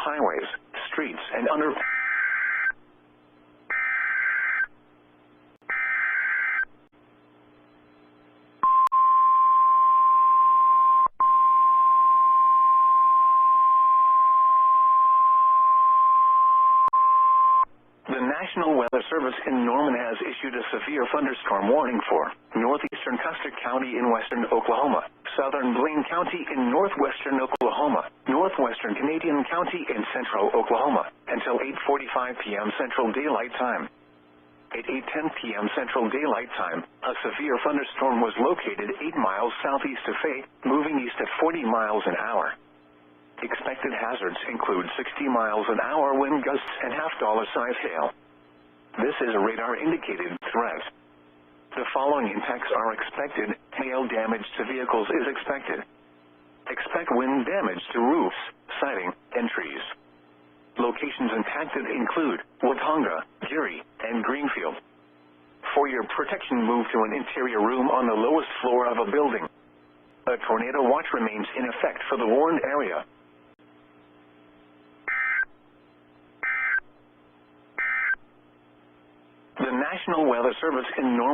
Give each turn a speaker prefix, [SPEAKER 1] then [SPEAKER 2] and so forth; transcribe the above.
[SPEAKER 1] highways, streets, and under. The National Weather Service in Norman has issued a severe thunderstorm warning for northeastern Custer County in western Oklahoma, southern Blaine County in northwestern Oklahoma, northwestern Canadian County in central Oklahoma, until 8:45 p.m. Central Daylight Time. At 8:10 p.m. Central Daylight Time, a severe thunderstorm was located 8 miles southeast of Fay, moving east at 40 miles an hour. Expected hazards include 60 miles an hour wind gusts and half-dollar-size hail. This is a radar-indicated threat. The following impacts are expected. Hail damage to vehicles is expected. Expect wind damage to roofs, siding, and trees. Locations impacted include Watonga, Geary, and Greenfield. For your protection, move to an interior room on the lowest floor of a building. A tornado watch remains in effect for the warned area. The National Weather Service in Norman